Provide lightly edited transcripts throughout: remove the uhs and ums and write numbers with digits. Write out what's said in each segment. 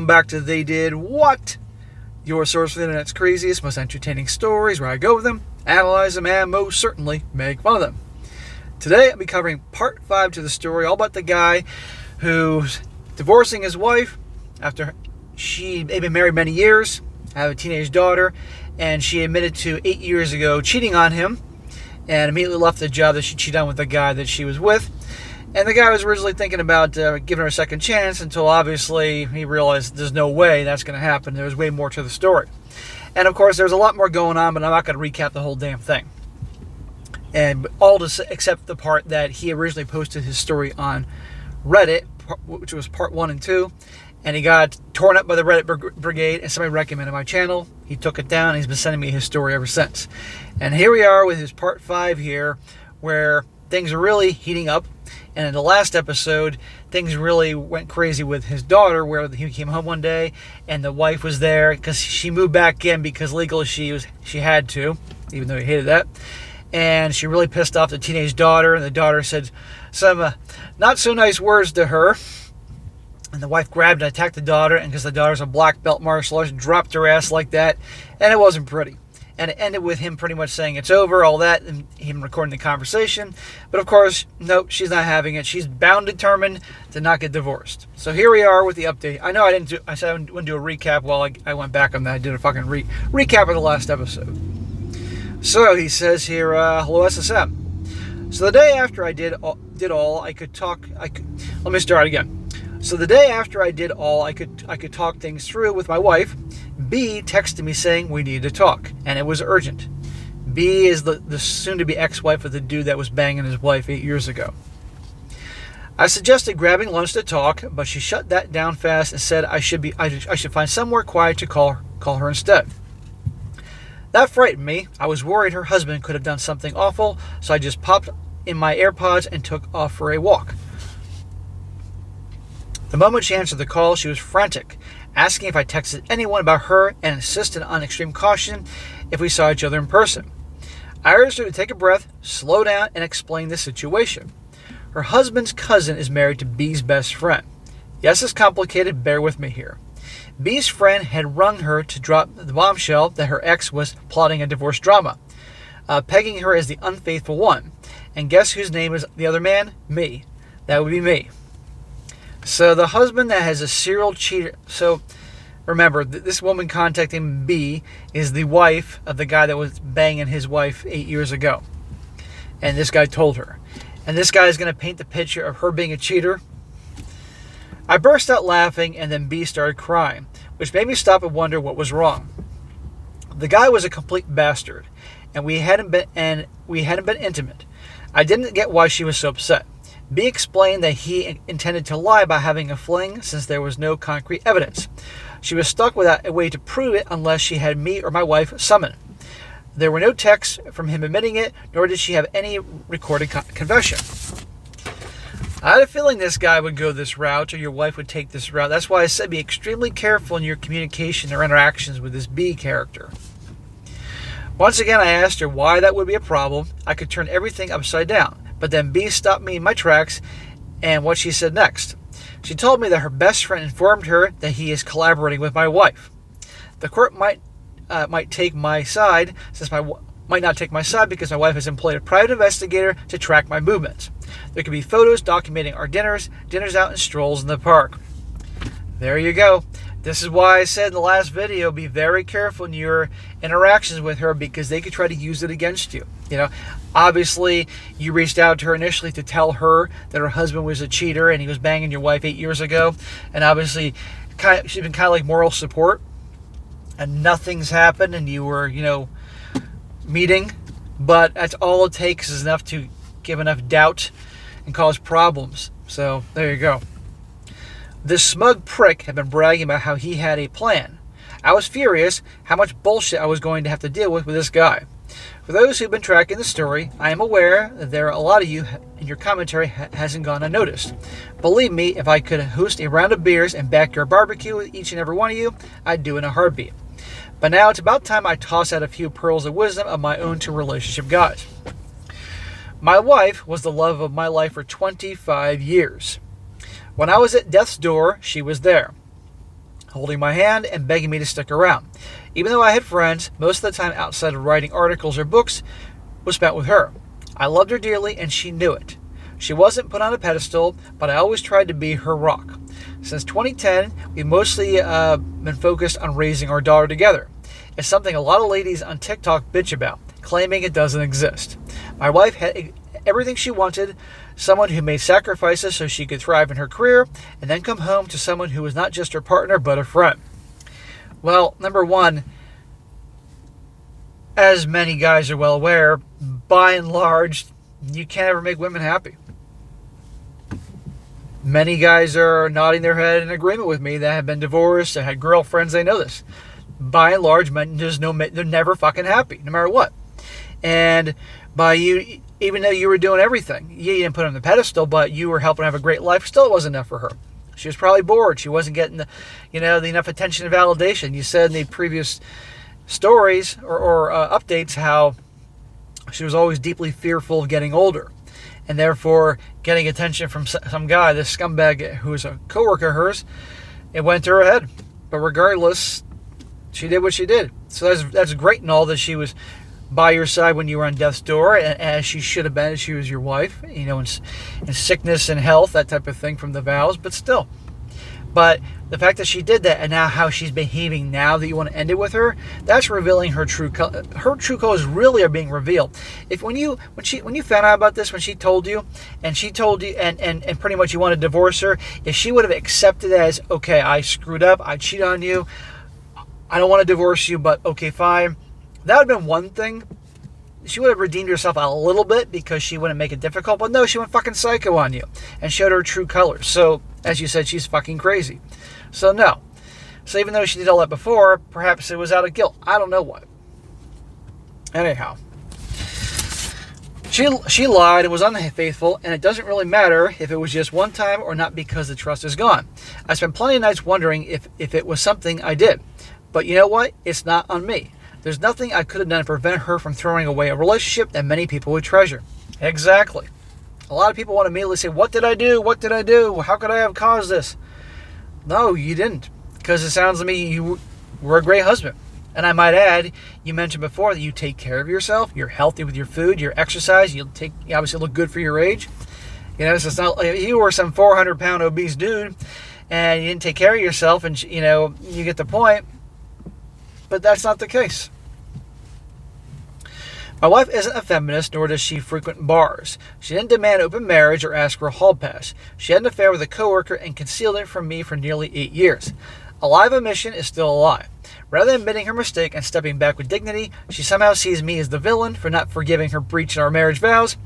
back to They Did What? Your source for the internet's craziest, most entertaining stories, where I go with them, analyze them, and most certainly make fun of them. Today I'll be covering part 5 to the story, all about the guy who's divorcing his wife after they've been married many years, have a teenage daughter, and she admitted to 8 years ago cheating on him and immediately left the job that she cheated on with the guy that she was with. And the guy was originally thinking about giving her a second chance until obviously he realized there's no way that's going to happen. There's way more to the story. And of course, there's a lot more going on, but I'm not going to recap the whole damn thing. And all except the part that he originally posted his story on Reddit, which was part 1 and 2. And he got torn up by the Reddit brigade, and somebody recommended my channel. He took it down, and he's been sending me his story ever since. And here we are with his part 5 here, where things are really heating up. And in the last episode, things really went crazy with his daughter, where he came home one day, and the wife was there, because she moved back in because legally she had to, even though he hated that. And she really pissed off the teenage daughter, and the daughter said some not so nice words to her. And the wife grabbed and attacked the daughter, and because the daughter's a black belt martial artist, dropped her ass like that, and it wasn't pretty. And it ended with him pretty much saying it's over, all that, and him recording the conversation. But of course, nope, she's not having it. She's bound, determined to not get divorced. So here we are with the update. I know I said I wouldn't do a recap while I went back on that. I did a fucking recap of the last episode. So he says here, hello SSM. So the day after I did all I could talk, let me start again. So the day after I did all I could talk things through with my wife, B texted me saying we needed to talk, and it was urgent. B is the soon-to-be ex-wife of the dude that was banging his wife 8 years ago. I suggested grabbing lunch to talk, but she shut that down fast and said I should find somewhere quiet to call her instead. That frightened me. I was worried her husband could have done something awful, so I just popped in my AirPods and took off for a walk. The moment she answered the call, she was frantic, asking if I texted anyone about her and insisted on extreme caution if we saw each other in person. I urged her to take a breath, slow down, and explain the situation. Her husband's cousin is married to B's best friend. Yes, it's complicated, bear with me here. B's friend had rung her to drop the bombshell that her ex was plotting a divorce drama, pegging her as the unfaithful one. And guess whose name is the other man? Me. That would be me. So the husband that has a serial cheater. So remember, this woman contacting B is the wife of the guy that was banging his wife 8 years ago. And this guy told her. And this guy is going to paint the picture of her being a cheater. I burst out laughing, and then B started crying, which made me stop and wonder what was wrong. The guy was a complete bastard, and we hadn't been intimate. I didn't get why she was so upset. B explained that he intended to lie about having a fling since there was no concrete evidence. She was stuck without a way to prove it unless she had me or my wife summoned. There were no texts from him admitting it, nor did she have any recorded confession. I had a feeling this guy would go this route, or your wife would take this route. That's why I said be extremely careful in your communication or interactions with this B character. Once again, I asked her why that would be a problem. I could turn everything upside down. But then B stopped me in my tracks, and what she said next. She told me that her best friend informed her that he is collaborating with my wife. The court might take my side, might not take my side because my wife has employed a private investigator to track my movements. There could be photos documenting our dinners out, and strolls in the park. There you go. This is why I said in the last video, be very careful in your interactions with her because they could try to use it against you. You know, obviously, you reached out to her initially to tell her that her husband was a cheater and he was banging your wife 8 years ago. And obviously, she's been kind of like moral support. And nothing's happened and you were, meeting. But that's all it takes is enough to give enough doubt and cause problems. So, there you go. This smug prick had been bragging about how he had a plan. I was furious how much bullshit I was going to have to deal with this guy. For those who've been tracking the story, I am aware that there are a lot of you and your commentary hasn't gone unnoticed. Believe me, if I could host a round of beers and backyard barbecue with each and every one of you, I'd do it in a heartbeat. But now it's about time I toss out a few pearls of wisdom of my own to relationship guys. My wife was the love of my life for 25 years. When I was at death's door, she was there. holding my hand and begging me to stick around. Even though I had friends, most of the time outside of writing articles or books was spent with her. I loved her dearly, and she knew it. She wasn't put on a pedestal, but I always tried to be her rock. Since 2010, we've mostly been focused on raising our daughter together. It's something a lot of ladies on TikTok bitch about, claiming it doesn't exist. My wife had everything she wanted, someone who made sacrifices so she could thrive in her career, and then come home to someone who was not just her partner, but a friend. Well, number one, as many guys are well aware, by and large, you can't ever make women happy. Many guys are nodding their head in agreement with me that have been divorced, that had girlfriends, they know this. By and large, men, they're never fucking happy, no matter what. And by you, even though you were doing everything, you didn't put her on the pedestal, but you were helping her have a great life, still it wasn't enough for her. She was probably bored. She wasn't getting the enough attention and validation. You said in the previous stories or updates how she was always deeply fearful of getting older, and therefore getting attention from some guy, this scumbag who was a coworker of hers. It went to her head. But regardless, she did what she did. So that's great and all that she was by your side when you were on death's door, and as she should have been, as she was your wife, in sickness and health, that type of thing from the vows, but still. But the fact that she did that, and now how she's behaving now that you want to end it with her, that's revealing her true color. Her true colors really are being revealed. When you found out about this, when she told you, and pretty much you want to divorce her, if she would have accepted it as, okay, I screwed up, I cheated on you, I don't want to divorce you, but okay, fine, that would have been one thing. She would have redeemed herself a little bit because she wouldn't make it difficult, but no, she went fucking psycho on you and showed her true colors. So, as you said, she's fucking crazy. So, no. So, even though she did all that before, perhaps it was out of guilt. I don't know what. Anyhow, she lied and was unfaithful, and it doesn't really matter if it was just one time or not because the trust is gone. I spent plenty of nights wondering if it was something I did. But you know what? It's not on me. There's nothing I could have done to prevent her from throwing away a relationship that many people would treasure. Exactly. A lot of people want to immediately say, what did I do? What did I do? How could I have caused this? No, you didn't. Because it sounds to me you were a great husband. And I might add, you mentioned before that you take care of yourself. You're healthy with your food, your exercise. You obviously look good for your age. So it's not like you were some 400-pound obese dude and you didn't take care of yourself, and you get the point. But that's not the case. My wife isn't a feminist, nor does she frequent bars. She didn't demand open marriage or ask for a hall pass. She had an affair with a coworker and concealed it from me for nearly 8 years. A lie of omission is still a lie. Rather than admitting her mistake and stepping back with dignity, she somehow sees me as the villain for not forgiving her breach in our marriage vows.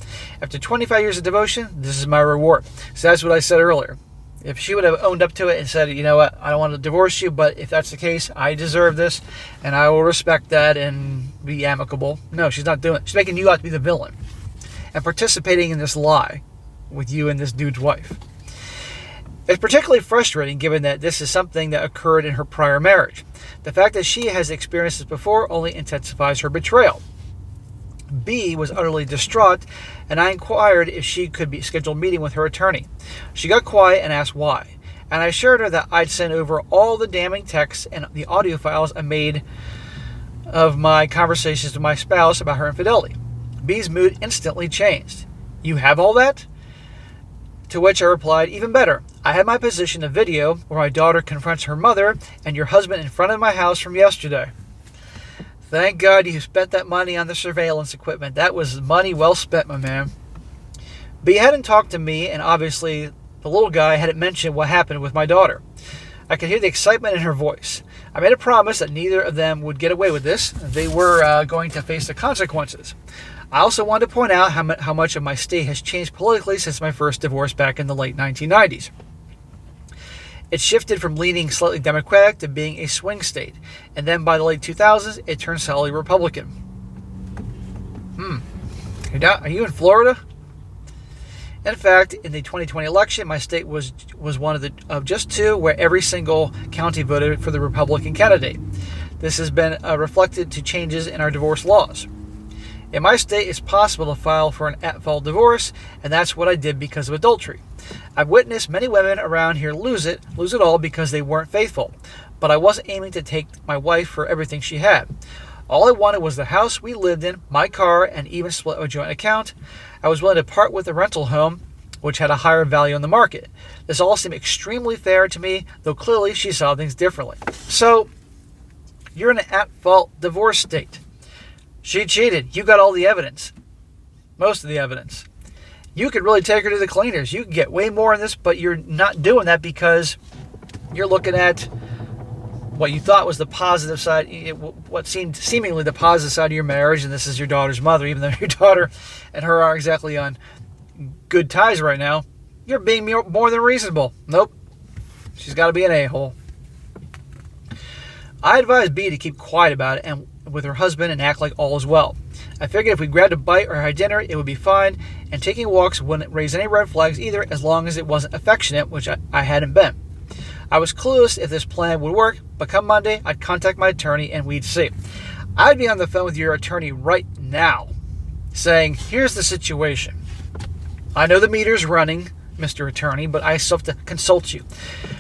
After 25 years of devotion, this is my reward. So that's what I said earlier. If she would have owned up to it and said, you know what, I don't want to divorce you, but if that's the case, I deserve this, and I will respect that and be amicable. No, she's not doing it. She's making you out to be the villain and participating in this lie with you and this dude's wife. It's particularly frustrating given that this is something that occurred in her prior marriage. The fact that she has experienced this before only intensifies her betrayal. B was utterly distraught, and I inquired if she could be scheduled a meeting with her attorney. She got quiet and asked why, and I assured her that I'd send over all the damning texts and the audio files I made of my conversations with my spouse about her infidelity. B's mood instantly changed. You have all that? To which I replied, even better. I have my position, a video where my daughter confronts her mother and your husband in front of my house from yesterday. Thank God you spent that money on the surveillance equipment. That was money well spent, my man. B hadn't talked to me, and obviously the little guy hadn't mentioned what happened with my daughter. I could hear the excitement in her voice. I made a promise that neither of them would get away with this. They were going to face the consequences. I also wanted to point out how much of my state has changed politically since my first divorce back in the late 1990s. It shifted from leaning slightly Democratic to being a swing state, and then by the late 2000s, it turned solidly Republican. Are you in Florida? In fact, in the 2020 election, my state was one of just two where every single county voted for the Republican candidate. This has been reflected to changes in our divorce laws. In my state, it's possible to file for an at-fault divorce, and that's what I did because of adultery. I've witnessed many women around here lose it all because they weren't faithful. but I wasn't aiming to take my wife for everything she had. All I wanted was the house we lived in, my car, and even split a joint account. I was willing to part with the rental home, which had a higher value on the market. This all seemed extremely fair to me, though clearly she saw things differently. So, you're in an at-fault divorce state. She cheated. You got all the evidence. Most of the evidence. You could really take her to the cleaners. You could get way more in this, but you're not doing that because you're looking at what you thought was the positive side, what seemed seemingly the positive side of your marriage, and this is your daughter's mother, even though your daughter and her aren't exactly on good ties right now. You're being more than reasonable. Nope. She's got to be an a-hole. I advised B to keep quiet about it and with her husband and act like all is well. I figured if we grabbed a bite or had dinner, it would be fine, and taking walks wouldn't raise any red flags either, as long as it wasn't affectionate, which I hadn't been. I was clueless if this plan would work, but come Monday, I'd contact my attorney and we'd see. I'd be on the phone with your attorney right now, saying, here's the situation. I know the meter's running, Mr. Attorney, but I still have to consult you.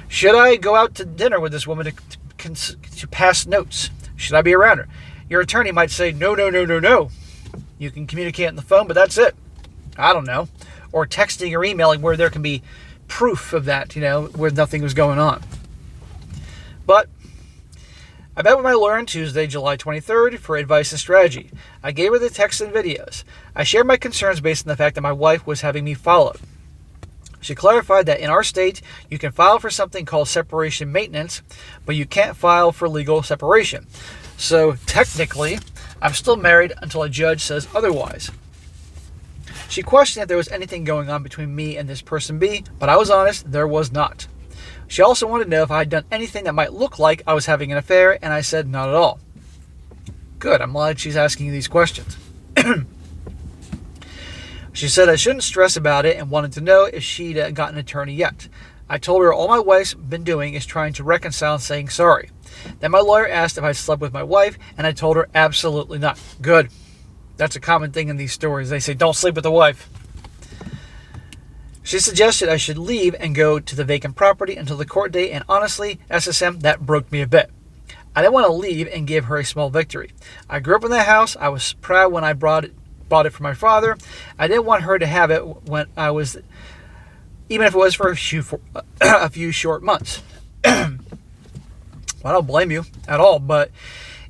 Should I go out to dinner with this woman to pass notes? Should I be around her? Your attorney might say, no. You can communicate on the phone, but that's it. I don't know. Or texting or emailing where there can be proof of that, where nothing was going on. But I met with my lawyer on Tuesday, July 23rd, for advice and strategy. I gave her the texts and videos. I shared my concerns based on the fact that my wife was having me followed. She clarified that in our state, you can file for something called separation maintenance, but you can't file for legal separation. So technically, I'm still married until a judge says otherwise. She questioned if there was anything going on between me and this person B, but I was honest, there was not. She also wanted to know if I had done anything that might look like I was having an affair, and I said not at all. Good, I'm glad she's asking you these questions. She said I shouldn't stress about it and wanted to know if she'd gotten an attorney yet. I told her all my wife's been doing is trying to reconcile and saying sorry. Then my lawyer asked if I slept with my wife, and I told her absolutely not. Good. That's a common thing in these stories. They say, don't sleep with the wife. She suggested I should leave and go to the vacant property until the court date, and honestly, SSM, that broke me a bit. I didn't want to leave and give her a small victory. I grew up in that house. I was proud when I bought it for my father. I didn't want her to have it when I was, even if it was for a few short months. Well, I don't blame you at all, but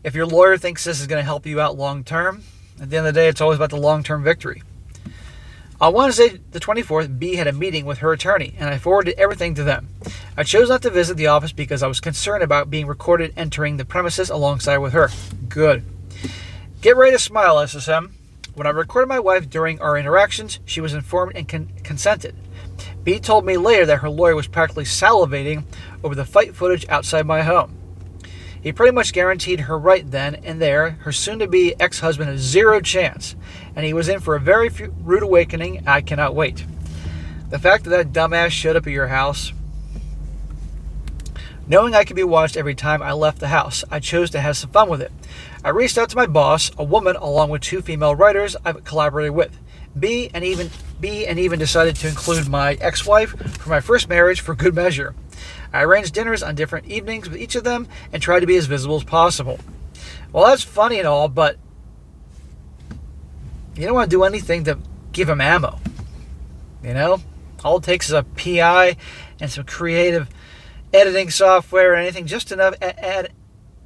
if your lawyer thinks this is going to help you out long term, at the end of the day, it's always about the long-term victory. On Wednesday, the 24th, B had a meeting with her attorney, and I forwarded everything to them. I chose not to visit the office because I was concerned about being recorded entering the premises alongside with her. Good. Get ready to smile, SSM. When I recorded my wife during our interactions, she was informed and consented. B told me later that her lawyer was practically salivating over the fight footage outside my home. He pretty much guaranteed her right then and there. Her soon-to-be ex-husband has zero chance, and he was in for a very rude awakening. I cannot wait. The fact that dumbass showed up at your house, knowing I could be watched every time I left the house, I chose to have some fun with it. I reached out to my boss, a woman, along with 2 female writers I've collaborated with. B and even decided to include my ex-wife from my first marriage for good measure. I arranged dinners on different evenings with each of them and tried to be as visible as possible. Well, that's funny and all, but you don't want to do anything to give them ammo. All it takes is a PI and some creative editing software and anything, just enough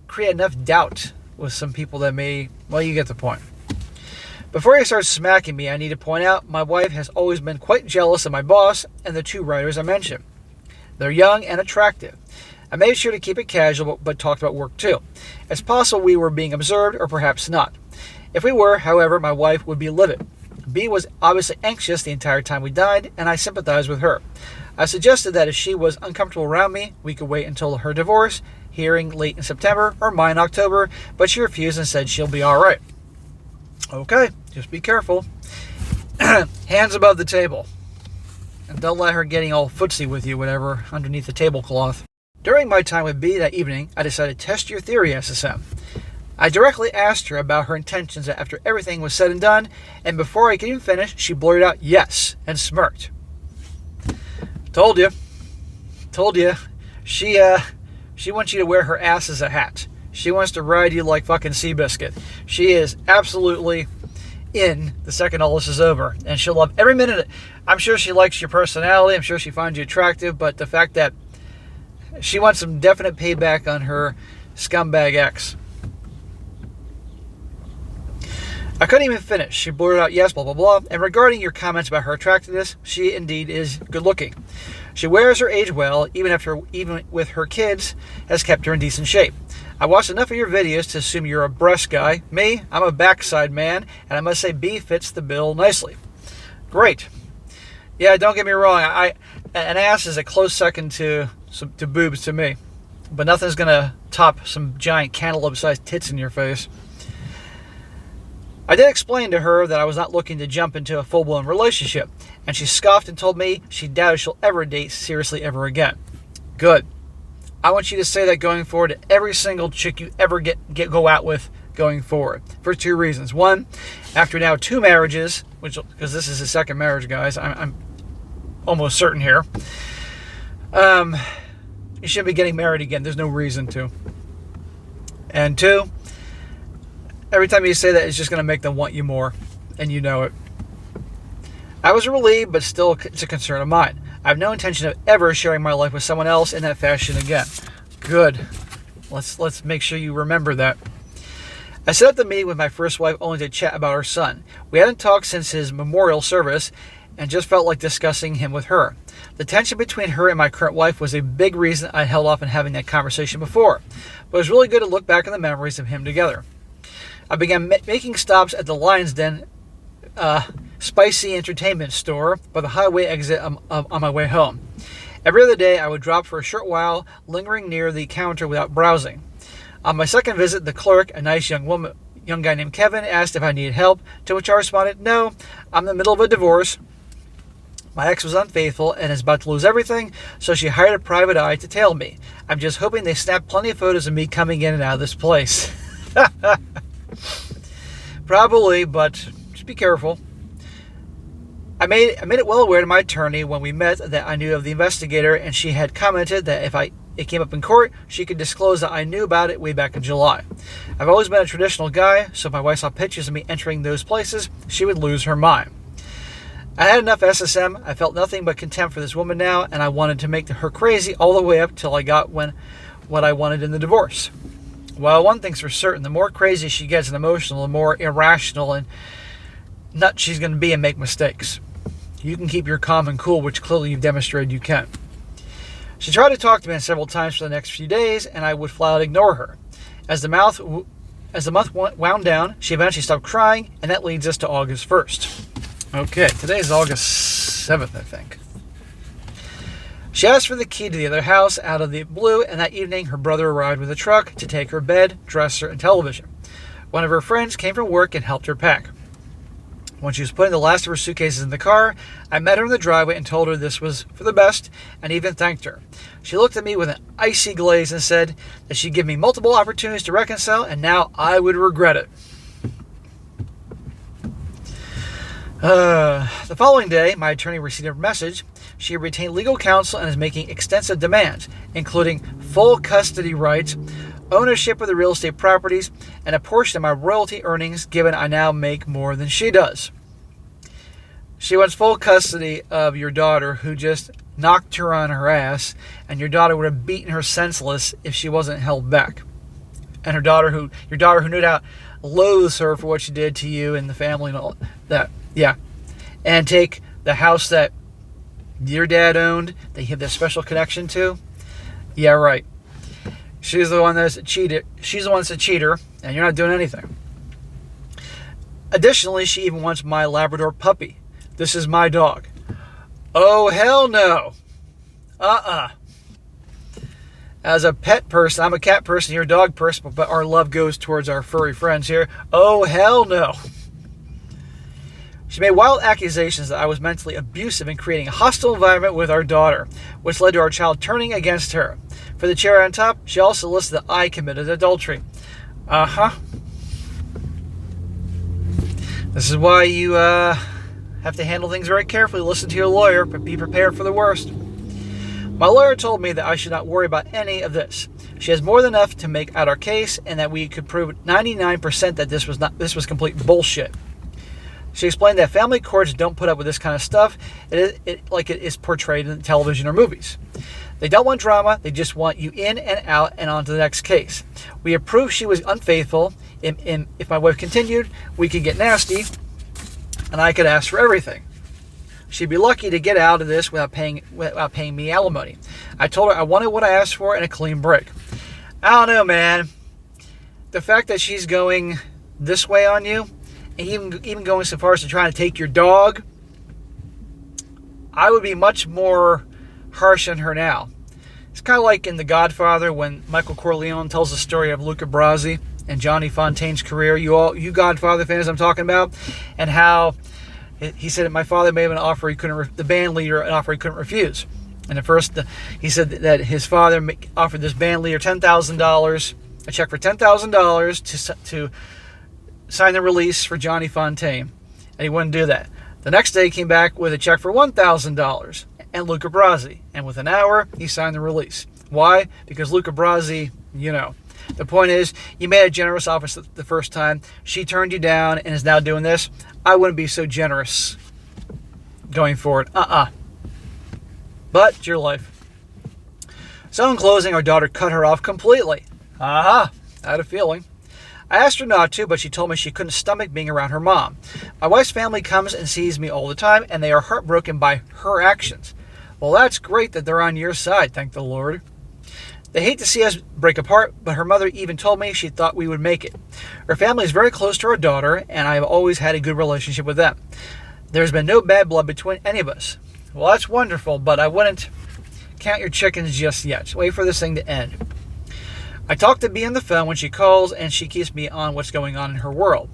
create enough doubt with some people that may, well, you get the point. Before you start smacking me, I need to point out my wife has always been quite jealous of my boss and the 2 writers I mentioned. They're young and attractive. I made sure to keep it casual, but talked about work too. It's possible we were being observed, or perhaps not. If we were, however, my wife would be livid. B was obviously anxious the entire time we dined, and I sympathized with her. I suggested that if she was uncomfortable around me, we could wait until her divorce, hearing late in September, or mine in October, but she refused and said she'll be alright. Okay, just be careful. Hands above the table. And don't let her getting all footsie with you, whatever, underneath the tablecloth. During my time with B that evening, I decided to test your theory, SSM. I directly asked her about her intentions after everything was said and done, and before I could even finish, she blurted out yes and smirked. Told you. She She wants you to wear her ass as a hat. She wants to ride you like fucking Seabiscuit. She is absolutely in the second all this is over. And she'll love every minute of it. I'm sure she likes your personality. I'm sure she finds you attractive. But the fact that she wants some definite payback on her scumbag ex. I couldn't even finish. She blurted out, yes, blah, blah, blah. And regarding your comments about her attractiveness, she indeed is good looking. She wears her age well, even with her kids, has kept her in decent shape. I watched enough of your videos to assume you're a breast guy. Me, I'm a backside man, and I must say B fits the bill nicely. Great. Yeah, don't get me wrong. An ass is a close second to boobs to me. But nothing's going to top some giant cantaloupe-sized tits in your face. I did explain to her that I was not looking to jump into a full-blown relationship, and she scoffed and told me she doubted she'll ever date seriously ever again. Good. I want you to say that going forward to every single chick you ever go out with going forward. For two reasons. One, after now 2 marriages, because this is his second marriage, guys, I'm almost certain here. You shouldn't be getting married again. There's no reason to. And 2, every time you say that, it's just going to make them want you more, and you know it. I was relieved, but still it's a concern of mine. I have no intention of ever sharing my life with someone else in that fashion again. Good. Let's make sure you remember that. I set up the meeting with my first wife only to chat about her son. We hadn't talked since his memorial service and just felt like discussing him with her. The tension between her and my current wife was a big reason I held off on having that conversation before. But it was really good to look back on the memories of him together. I began making stops at the Lion's Den spicy entertainment store by the highway exit on my way home. Every other day, I would drop for a short while, lingering near the counter without browsing. On my second visit, the clerk, a nice young guy named Kevin, asked if I needed help, to which I responded, no, I'm in the middle of a divorce. My ex was unfaithful and is about to lose everything, so she hired a private eye to tail me. I'm just hoping they snap plenty of photos of me coming in and out of this place. Probably, but just be careful. I made it well aware to my attorney when we met that I knew of the investigator, and she had commented that if it came up in court, she could disclose that I knew about it way back in July. I've always been a traditional guy, so if my wife saw pictures of me entering those places, she would lose her mind. I had enough SSM. I felt nothing but contempt for this woman now, and I wanted to make her crazy all the way up till I got what I wanted in the divorce. Well, one thing's for certain, the more crazy she gets and emotional, the more irrational and nuts she's going to be and make mistakes. You can keep your calm and cool, which clearly you've demonstrated you can. She tried to talk to me several times for the next few days, and I would flat out ignore her. As the month wound down, she eventually stopped crying, and that leads us to August 1st. Okay, today is August 7th, I think. She asked for the key to the other house out of the blue, and that evening her brother arrived with a truck to take her bed, dresser, and television. One of her friends came from work and helped her pack. When she was putting the last of her suitcases in the car, I met her in the driveway and told her this was for the best, and even thanked her. She looked at me with an icy glaze and said that she'd give me multiple opportunities to reconcile, and now I would regret it. The following day, my attorney received a message. She retained legal counsel and is making extensive demands, including full custody rights, ownership of the real estate properties, and a portion of my royalty earnings, given I now make more than she does. She wants full custody of your daughter, who just knocked her on her ass, and your daughter would have beaten her senseless if she wasn't held back. And your daughter who no doubt loathes her for what she did to you and the family and all that. Yeah. And take the house that your dad owned, that you have that special connection to. Yeah, right. She's the one that's cheated. She's the one that's a cheater, and you're not doing anything. Additionally, she even wants my Labrador puppy. This is my dog. Oh, hell no. As a pet person, I'm a cat person, you're a dog person, but our love goes towards our furry friends here. Oh, hell no. She made wild accusations that I was mentally abusive and creating a hostile environment with our daughter, which led to our child turning against her. For the cherry on top, she also listed that I committed adultery. This is why you have to handle things very carefully. Listen to your lawyer, but be prepared for the worst. My lawyer told me that I should not worry about any of this. She has more than enough to make out our case, and that we could prove 99% that this was complete bullshit. She explained that family courts don't put up with this kind of stuff, like it is portrayed in television or movies. They don't want drama, they just want you in and out and on to the next case. We have proof she was unfaithful. If my wife continued, we could get nasty, and I could ask for everything. She'd be lucky to get out of this without paying me alimony. I told her I wanted what I asked for and a clean break. I don't know, man. The fact that she's going this way on you, and even going so far as to try to take your dog, I would be much more harsh on her now. It's kind of like in The Godfather when Michael Corleone tells the story of Luca Brasi and Johnny Fontaine's career. You Godfather fans I'm talking about, and how he said that my father made him an offer the band leader an offer he couldn't refuse. And at first, he said that his father offered this band leader $10,000, a check for $10,000 to sign the release for Johnny Fontaine, and he wouldn't do that. The next day, he came back with a check for $1,000 and Luca Brasi, and within an hour, he signed the release. Why? Because Luca Brasi, The point is, you made a generous offer the first time. She turned you down and is now doing this. I wouldn't be so generous going forward. But it's your life. So in closing, our daughter cut her off completely. I had a feeling. I asked her not to, but she told me she couldn't stomach being around her mom. My wife's family comes and sees me all the time, and they are heartbroken by her actions. Well, that's great that they're on your side, thank the Lord. They hate to see us break apart, but her mother even told me she thought we would make it. Her family is very close to our daughter, and I have always had a good relationship with them. There's been no bad blood between any of us. Well, that's wonderful, but I wouldn't count your chickens just yet. Wait for this thing to end. I talk to B on the phone when she calls, and she keeps me on what's going on in her world.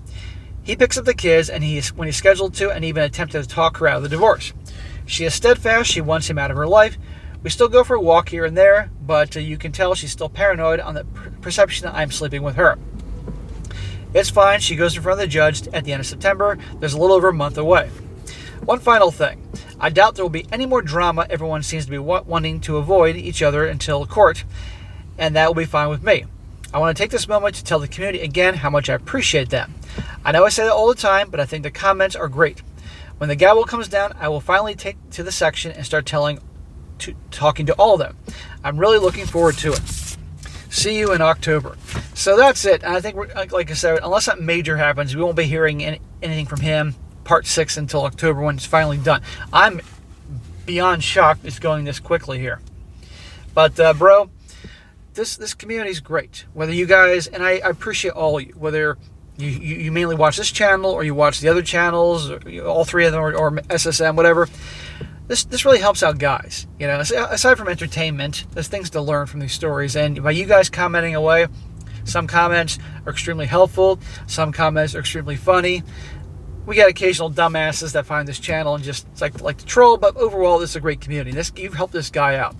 He picks up the kids when he's scheduled to, and even attempted to talk her out of the divorce. She is steadfast. She wants him out of her life. We still go for a walk here and there, but you can tell she's still paranoid on the perception that I'm sleeping with her. It's fine. She goes in front of the judge at the end of September. There's a little over a month away. One final thing. I doubt there will be any more drama. Everyone seems to be wanting to avoid each other until court, and that will be fine with me. I want to take this moment to tell the community again how much I appreciate them. I know I say that all the time, but I think the comments are great. When the gavel comes down, I will finally take to the section and start talking to all of them. I'm really looking forward to it. See you in October. So that's it. And I think, like I said, unless something major happens, we won't be hearing anything from him, part 6, until October when it's finally done. I'm beyond shocked it's going this quickly here. But, bro, this community is great. Whether you guys, and I appreciate all of you, whether you mainly watch this channel or you watch the other channels, or all three of them, or SSM, whatever. This really helps out guys. Aside from entertainment, there's things to learn from these stories. And by you guys commenting away, some comments are extremely helpful. Some comments are extremely funny. We get occasional dumbasses that find this channel and just like to troll. But overall, this is a great community. You've helped this guy out.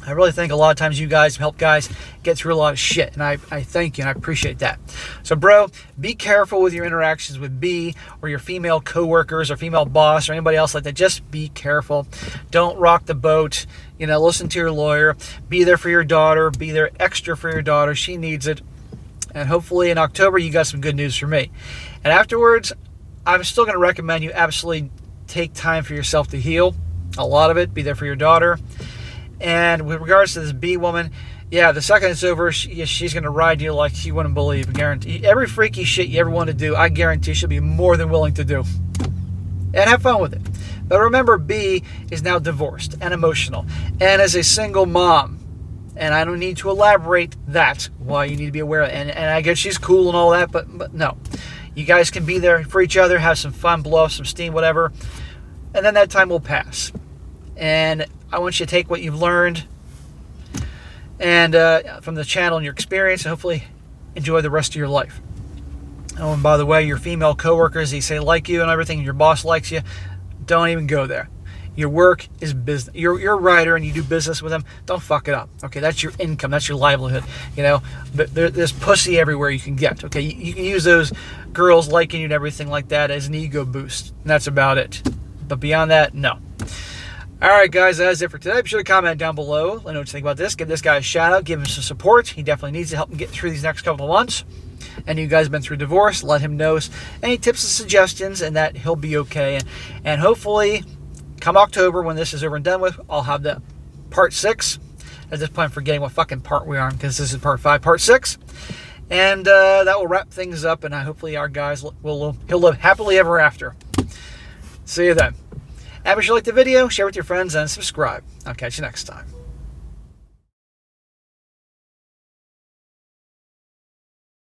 I really think a lot of times you guys help guys get through a lot of shit, and I thank you, and I appreciate that. So, bro, be careful with your interactions with B or your female coworkers or female boss or anybody else like that. Just be careful. Don't rock the boat. Listen to your lawyer. Be there for your daughter. Be there extra for your daughter. She needs it. And hopefully in October, you got some good news for me. And afterwards, I'm still going to recommend you absolutely take time for yourself to heal. A lot of it. Be there for your daughter. And with regards to this B woman, yeah, the second it's over, she's going to ride you like you wouldn't believe. I guarantee. Every freaky shit you ever want to do, I guarantee she'll be more than willing to do. And have fun with it. But remember, B is now divorced and emotional and is a single mom. And I don't need to elaborate that, why you need to be aware of it. And I guess she's cool and all that, but no. You guys can be there for each other, have some fun, blow off some steam, whatever. And then that time will pass. And I want you to take what you've learned and from the channel and your experience, and hopefully enjoy the rest of your life. Oh, and by the way, your female coworkers, they say like you and everything, and your boss likes you, don't even go there. Your work is business. You're a writer and you do business with them. Don't fuck it up. Okay, that's your income. That's your livelihood. But there's pussy everywhere you can get. Okay, you can use those girls liking you and everything like that as an ego boost. And that's about it. But beyond that, no. All right, guys, that's it for today. Be sure to comment down below. Let me know what you think about this. Give this guy a shout out. Give him some support. He definitely needs to help him get through these next couple of months. And you guys have been through divorce. Let him know any tips and suggestions, and that he'll be okay. And hopefully, come October, when this is over and done with, I'll have the part 6. At this point, I'm forgetting what fucking part we are on, because this is part 5, part 6. And that will wrap things up, and hopefully our guys he'll live happily ever after. See you then. And be sure to like the video, share with your friends, and subscribe. I'll catch you next time.